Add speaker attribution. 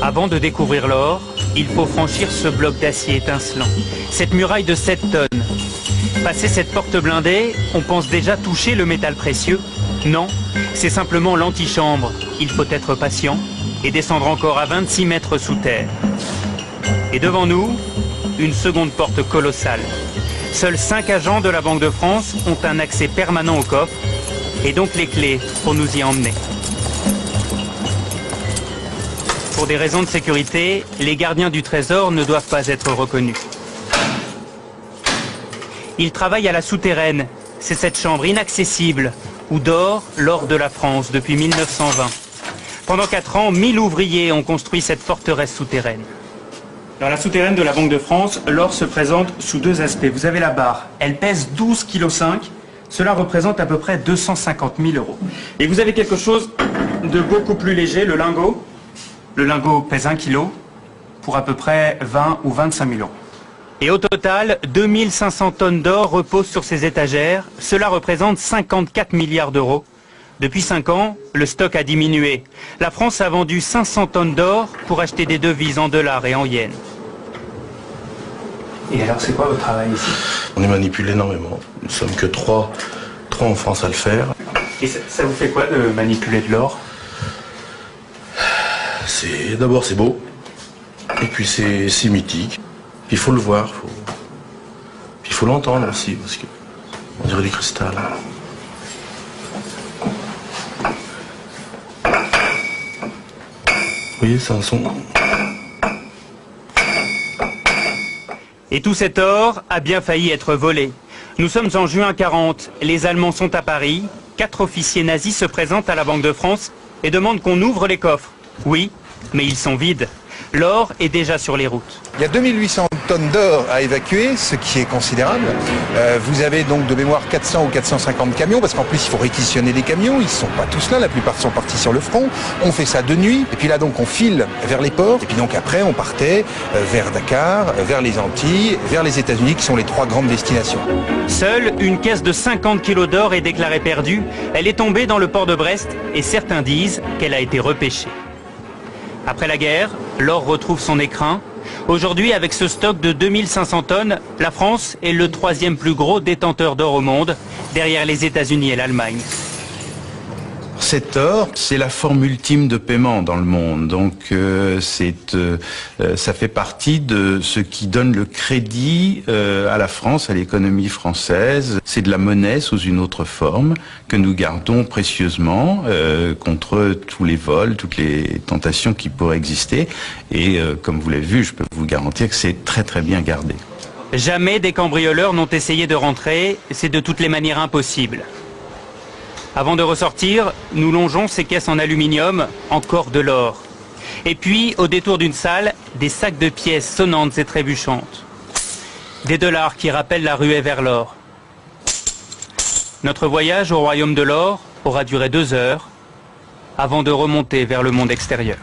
Speaker 1: Avant de découvrir l'or, il faut franchir ce bloc d'acier étincelant, cette muraille de 7 tonnes. Passer cette porte blindée, on pense déjà toucher le métal précieux. Non, c'est simplement l'antichambre. Il faut être patient et descendre encore à 26 mètres sous terre. Et devant nous, une seconde porte colossale. Seuls 5 agents de la Banque de France ont un accès permanent au coffre et donc les clés pour nous y emmener. Pour des raisons de sécurité, les gardiens du trésor ne doivent pas être reconnus. Ils travaillent à la souterraine. C'est cette chambre inaccessible où dort l'or de la France depuis 1920. Pendant 4 ans, 1000 ouvriers ont construit cette forteresse souterraine. Dans la souterraine de la Banque de France, l'or se présente sous 2 aspects. Vous avez la barre, elle pèse 12,5 kg. Cela représente à peu près 250 000 €. Et vous avez quelque chose de beaucoup plus léger, le lingot. Le lingot pèse 1 kg pour à peu près 20 ou 25 000 €. Et au total, 2500 tonnes d'or reposent sur ces étagères. Cela représente 54 milliards d'euros. Depuis 5 ans, le stock a diminué. La France a vendu 500 tonnes d'or pour acheter des devises en dollars et en yens. Et alors, c'est quoi votre travail ici?
Speaker 2: On y manipule énormément. Nous sommes que 3 en France à le faire.
Speaker 1: Et ça vous fait quoi de manipuler de l'or?
Speaker 2: D'abord c'est beau, et puis c'est mythique. Il faut le voir, il faut l'entendre aussi, parce que on dirait du cristal. Vous voyez, c'est un son.
Speaker 1: Et tout cet or a bien failli être volé. Nous sommes en juin 40, les Allemands sont à Paris, 4 officiers nazis se présentent à la Banque de France et demandent qu'on ouvre les coffres. Oui, mais ils sont vides. L'or est déjà sur les routes.
Speaker 3: Il y a 2800 tonnes d'or à évacuer, ce qui est considérable. Vous avez donc de mémoire 400 ou 450 camions, parce qu'en plus il faut réquisitionner les camions, ils ne sont pas tous là, la plupart sont partis sur le front. On fait ça de nuit, et puis là donc on file vers les ports, et puis donc après on partait vers Dakar, vers les Antilles, vers les États-Unis, qui sont les 3 grandes destinations.
Speaker 1: Seule une caisse de 50 kilos d'or est déclarée perdue. Elle est tombée dans le port de Brest, et certains disent qu'elle a été repêchée. Après la guerre, l'or retrouve son écrin. Aujourd'hui, avec ce stock de 2500 tonnes, la France est le 3e plus gros détenteur d'or au monde, derrière les États-Unis et l'Allemagne.
Speaker 4: Cet or, c'est la forme ultime de paiement dans le monde. Donc ça fait partie de ce qui donne le crédit à la France, à l'économie française. C'est de la monnaie sous une autre forme que nous gardons précieusement contre tous les vols, toutes les tentations qui pourraient exister. Et comme vous l'avez vu, je peux vous garantir que c'est très très bien gardé.
Speaker 1: Jamais des cambrioleurs n'ont essayé de rentrer, c'est de toutes les manières impossible. Avant de ressortir, nous longeons ces caisses en aluminium, encore de l'or. Et puis, au détour d'une salle, des sacs de pièces sonnantes et trébuchantes. Des dollars qui rappellent la ruée vers l'or. Notre voyage au royaume de l'or aura duré 2 heures, avant de remonter vers le monde extérieur.